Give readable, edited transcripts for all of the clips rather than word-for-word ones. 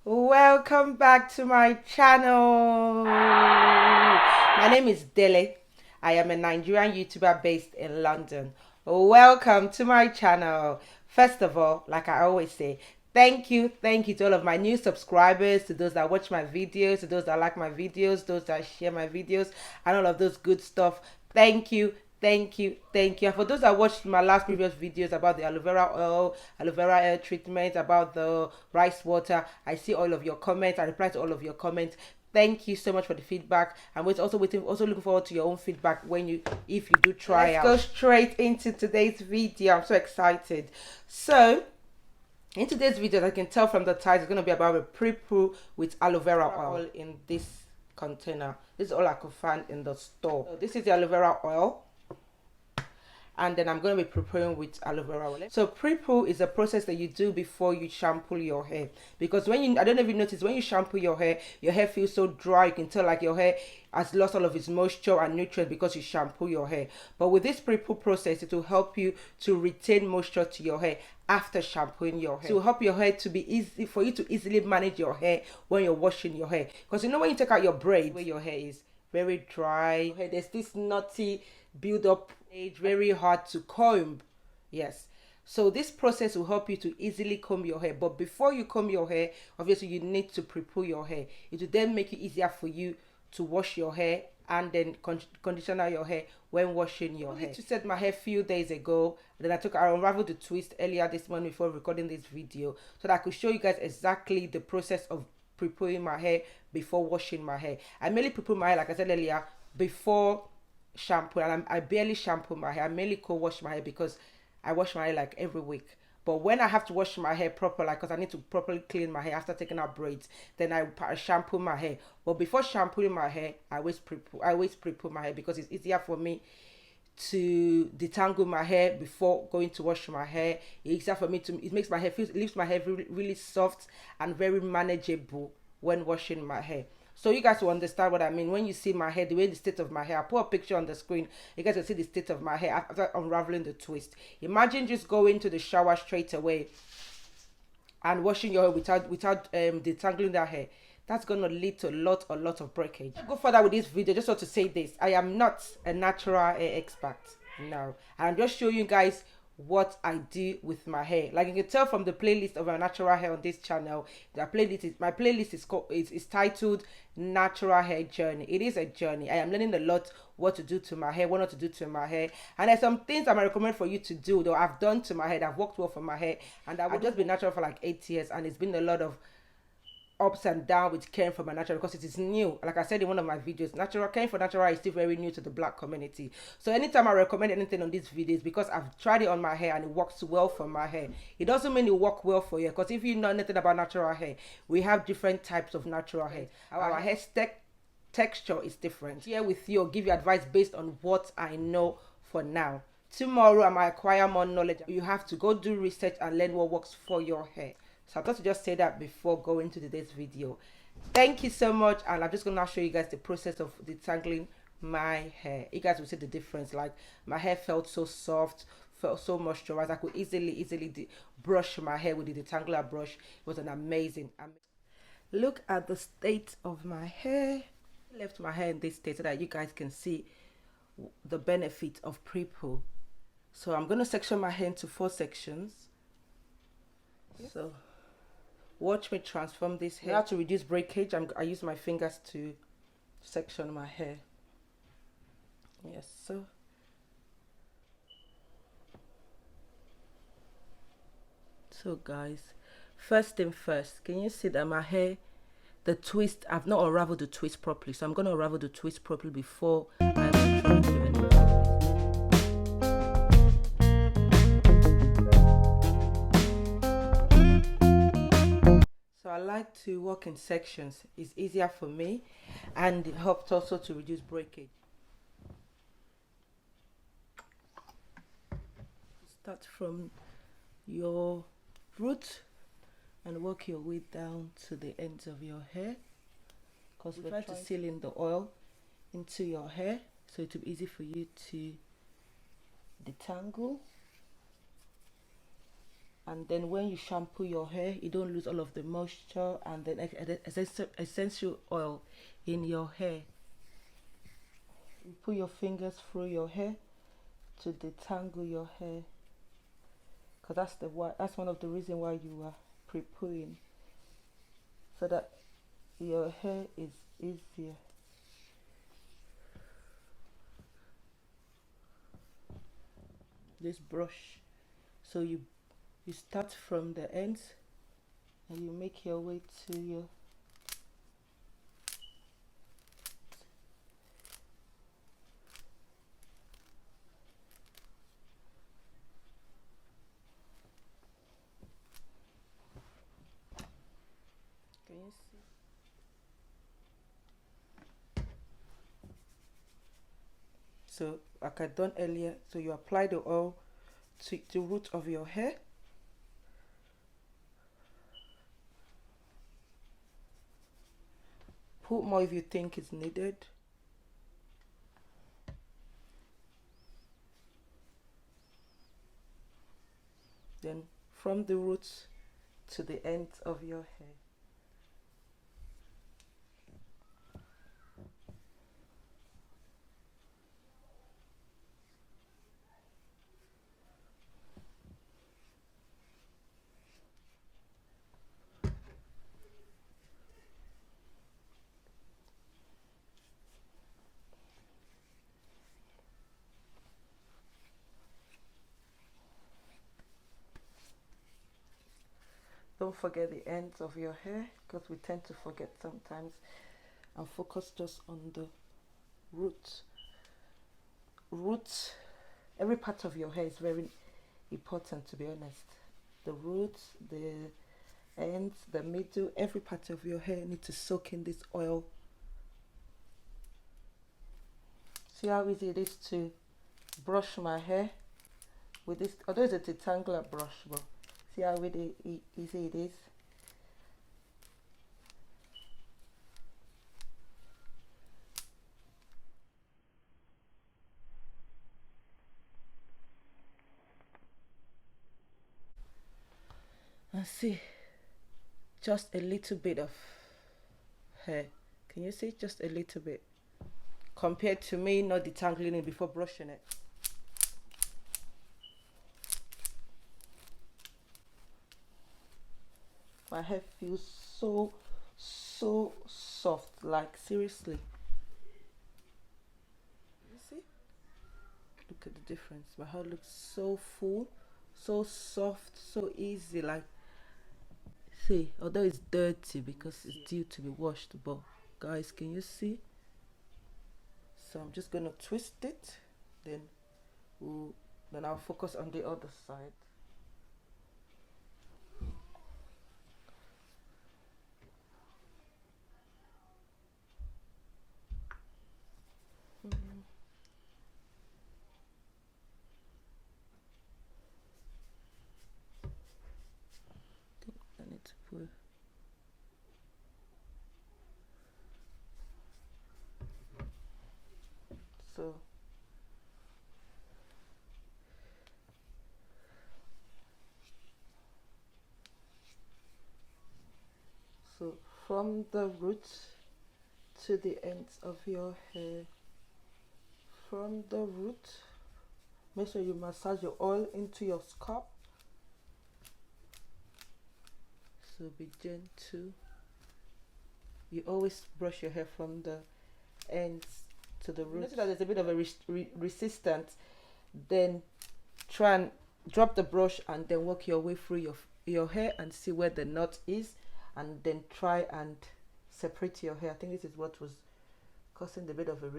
Welcome back to my channel. My name is Dele. I am a Nigerian YouTuber based in London. Welcome to my channel. First of all, like I always say, thank you to all of my new subscribers, to those that watch my videos, to those that like my videos, those that share my videos, and all of those good stuff. Thank you. And for those that watched my last previous videos about the aloe vera oil, aloe vera hair treatment, about the rice water, I see all of your comments. I reply to all of your comments. Thank you so much for the feedback. I'm also looking forward to your own feedback if you do try out. Let's go straight into today's video. I'm so excited. So in today's video, as I can tell from the title, it's going to be about a pre-poo with aloe vera oil in this container. This is all I could find in the store. So this is the aloe vera oil. And then I'm going to be preparing with aloe vera oil. So pre-poo is a process that you do before you shampoo your hair, because I don't know if you notice, when you shampoo your hair feels so dry. You can tell like your hair has lost all of its moisture and nutrients because you shampoo your hair. But with this pre-poo process, it will help you to retain moisture to your hair after shampooing your hair. It will help your hair to be easy for you to easily manage your hair when you're washing your hair, because you know when you take out your braid, where your hair is very dry, there's this knotty build up, very hard to comb. Yes, so this process will help you to easily comb your hair. But before you comb your hair, obviously you need to pre-poo your hair. It will then make it easier for you to wash your hair and then conditioner your hair when washing your hair. I set my hair a few days ago, and then I unraveled the twist earlier this morning before recording this video, so that I could show you guys exactly the process of pre-pooing my hair before washing my hair. I mainly pre-poo my hair, like I said earlier, before shampoo, and I barely shampoo my hair. I mainly co-wash my hair because I wash my hair like every week. But when I have to wash my hair properly, because I need to properly clean my hair after taking out braids, then I shampoo my hair. But before shampooing my hair, I always pre-poo my hair, because it's easier for me to detangle my hair before going to wash my hair. It's easier for me it makes my hair it leaves my hair really, really soft and very manageable when washing my hair. So you guys will understand what I mean when you see my hair, the state of my hair. I put a picture on the screen. You guys will see the state of my hair after unraveling the twist. Imagine just going to the shower straight away and washing your hair without detangling that hair. That's gonna lead to a lot of breakage. I'll go further with this video. Just want to say this: I am not a natural hair expert. No, I'm just showing you guys what I do with my hair. Like you can tell from the playlist of my natural hair on this channel, my playlist is titled Natural Hair Journey. It is a journey. I am learning a lot what to do to my hair, what not to do to my hair, and there's some things I recommend for you to do that I've done to my hair that have worked well for my hair, and I've just been natural for like 8 years, and it's been a lot of ups and downs with caring for my natural, because it is new. Like I said in one of my videos, caring for natural is still very new to the black community. So anytime I recommend anything on these videos, because I've tried it on my hair and it works well for my hair. It doesn't mean it works well for you, because if you know anything about natural hair, we have different types of natural hair. Our hair texture is different. Here with you, I'll give you advice based on what I know for now. Tomorrow I might acquire more knowledge. You have to go do research and learn what works for your hair. So I thought to just say that before going to today's video. Thank you so much, and I'm just going to show you guys the process of detangling my hair. You guys will see the difference. Like my hair felt so soft, felt so moisturized. I could easily brush my hair with the detangler brush. It was an amazing. Look at the state of my hair. I left my hair in this state so that you guys can see the benefit of pre-poo. So I'm going to section my hair into 4 sections. So watch me transform this hair. Now to reduce breakage, I use my fingers to section my hair. Yes, so guys, first thing first, can you see that my hair, the twist, I've not unraveled the twist properly, so I'm going to unravel the twist properly before I try to do anything. I like to work in sections. It's easier for me, and it helps also to reduce breakage. start from your root and work your way down to the ends of your hair, because we're trying to seal in the oil into your hair so it will be easy for you to detangle. And then when you shampoo your hair, you don't lose all of the moisture and then essential oil in your hair. You put your fingers through your hair to detangle your hair, because that's one of the reasons why you are pre-pooing, so that your hair is easier. This brush, so you start from the ends and you make your way to your can you see? So like I done earlier, so you apply the oil to the root of your hair. Put more if you think it's needed. Then from the roots to the ends of your hair. Don't forget the ends of your hair, because we tend to forget sometimes, and focus just on the roots. Roots, every part of your hair is very important, to be honest. The roots, the ends, the middle, every part of your hair needs to soak in this oil. See how easy it is to brush my hair with this, although it's a detangler brush, but see how easy it is. And see, just a little bit of hair. Can you see? Just a little bit. Compared to me not detangling it before brushing it. My hair feels so soft, like seriously. You see? Look at the difference. My hair looks so full, so soft, so easy. Like, see, although it's dirty because it's due to be washed, but guys, can you see? So I'm just gonna twist it, then I'll focus on the other side. I need to put so from the roots to the ends of your hair. From the root, make sure you massage your oil into your scalp. So be gentle. You always brush your hair from the ends to the root. Notice that there's a bit of a resistance. Then try and drop the brush and then work your way through your hair and see where the knot is, and then try and separate your hair. I think this is what was causing a bit of a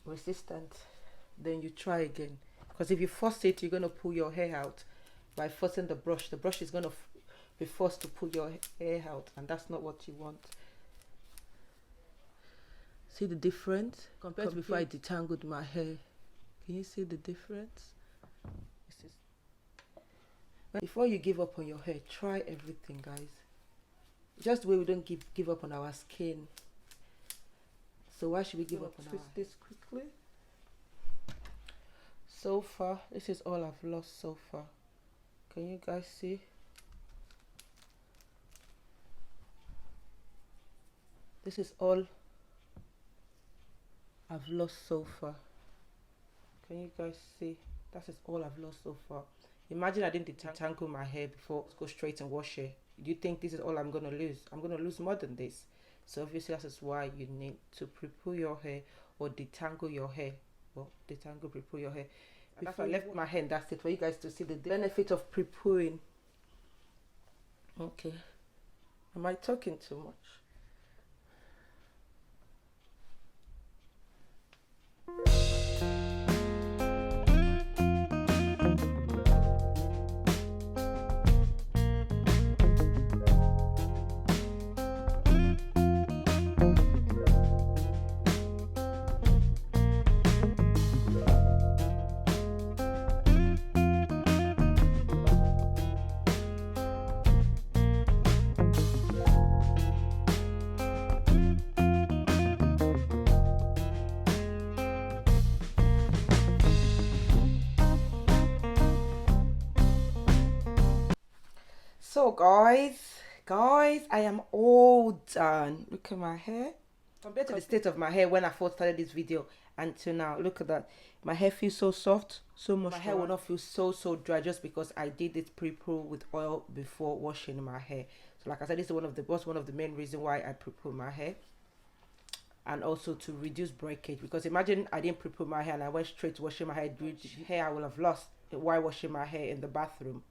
resistance. Then you try again, because if you force it, you're going to pull your hair out. By forcing the brush is going to be forced to pull your hair out, and that's not what you want. See the difference compared to before I detangled my hair? Can you see the difference? This is... Before you give up on your hair, try everything, guys. Just the way we don't give up on our skin. So why should we give up on twist this quickly? So far, this is all I've lost so far. Can you guys see? This is all I've lost so far. Can you guys see? That is all I've lost so far. Imagine I didn't detangle my hair before, go straight and wash it. Do you think this is all I'm gonna lose? I'm gonna lose more than this. So obviously that is why you need to pre-poo your hair or detangle your hair. Well, detangle, pre-poo your hair. Before I left my hair, and that's it for you guys to see the benefit of pre-pooing. Okay. Am I talking too much? So guys, I am all done. Look at my hair. Compared to the state of my hair when I first started this video until now, look at that. My hair feels so soft, so much. My hair will not feel so dry just because I did this pre-poo with oil before washing my hair. So like I said, this is one of the main reasons why I pre-poo my hair. And also to reduce breakage, because imagine I didn't pre-poo my hair and I went straight to washing my hair. Hair I will have lost while washing my hair in the bathroom.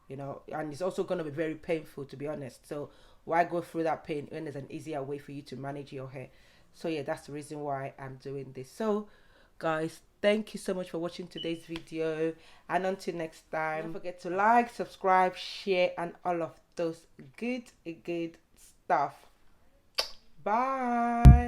You know, and it's also going to be very painful, to be honest. So why go through that pain when there's an easier way for you to manage your hair? So yeah, that's the reason why I'm doing this. So guys, thank you so much for watching today's video, and until next time, don't forget to like, subscribe, share, and all of those good stuff. Bye.